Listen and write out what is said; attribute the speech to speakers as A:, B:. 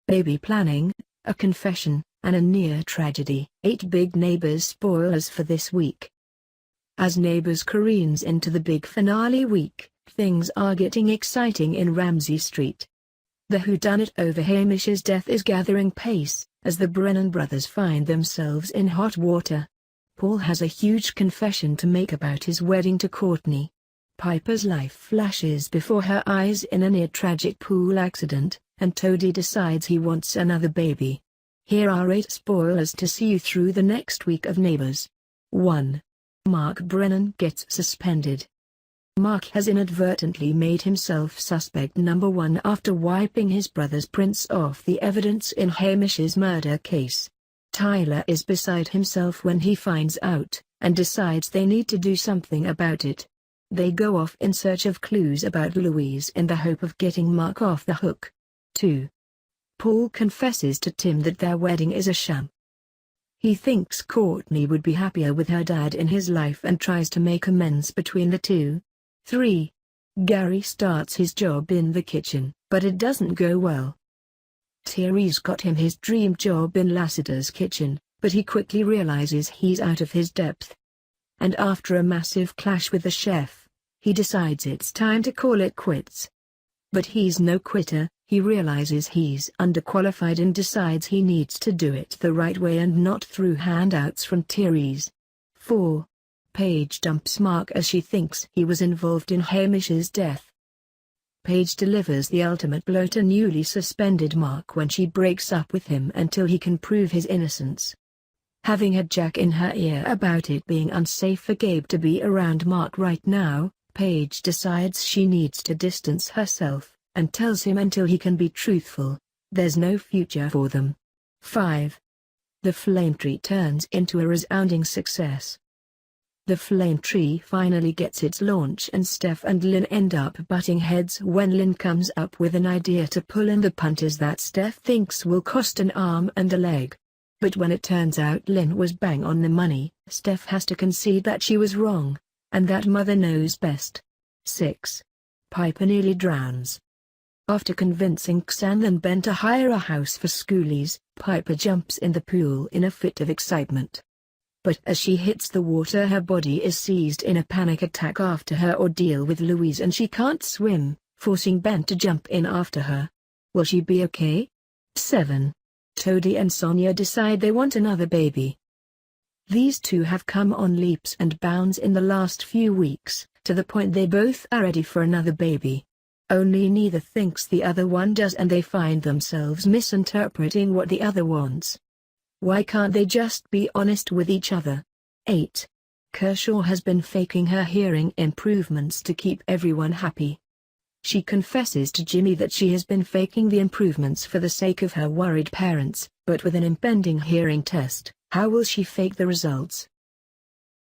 A: baby planning, a confession, and a near tragedy. 8 big Neighbours spoilers for this week. As Neighbours careens into the big finale week, things are getting exciting in Ramsay Street. The whodunit over Hamish's death is gathering pace, as the Brennan brothers find themselves in hot water. Paul has a huge confession to make about his wedding to Courtney. Piper's life flashes before her eyes in a near-tragic pool accident, and Toadie decides he wants another baby. Here are 8 spoilers to see you through the next week of Neighbours. 1. Mark Brennan gets suspended. Mark has inadvertently made himself suspect number 1 after wiping his brother's prints off the evidence in Hamish's murder case. Tyler is beside himself when he finds out, and decides they need to do something about it. They go off in search of clues about Louise in the hope of getting Mark off the hook. 2. Paul confesses to Tim that their wedding is a sham. He thinks Courtney would be happier with her dad in his life and tries to make amends between the two. 3. Gary starts his job in the kitchen, but it doesn't go well. Thierry's got him his dream job in Lassiter's kitchen, but he quickly realizes he's out of his depth. And after a massive clash with the chef, he decides it's time to call it quits. But he's no quitter, he realizes he's underqualified and decides he needs to do it the right way and not through handouts from Thierry's. 4. Paige dumps Mark as she thinks he was involved in Hamish's death. Paige delivers the ultimate blow to newly suspended Mark when she breaks up with him until he can prove his innocence. Having had Jack in her ear about it being unsafe for Gabe to be around Mark right now, Paige decides she needs to distance herself, and tells him until he can be truthful, there's no future for them. 5. The flame tree turns into a resounding success. The flame tree finally gets its launch and Steph and Lynn end up butting heads when Lynn comes up with an idea to pull in the punters that Steph thinks will cost an arm and a leg. But when it turns out Lynn was bang on the money, Steph has to concede that she was wrong, and that mother knows best. 6. Piper nearly drowns. After convincing Xan and Ben to hire a house for schoolies, Piper jumps in the pool in a fit of excitement. But as she hits the water her body is seized in a panic attack after her ordeal with Louise and she can't swim, forcing Ben to jump in after her. Will she be okay? 7. Toadie and Sonia decide they want another baby. These two have come on leaps and bounds in the last few weeks, to the point they both are ready for another baby. Only neither thinks the other one does and they find themselves misinterpreting what the other wants. Why can't they just be honest with each other? 8. Kershaw has been faking her hearing improvements to keep everyone happy. She confesses to Jimmy that she has been faking the improvements for the sake of her worried parents, but with an impending hearing test, how will she fake the results?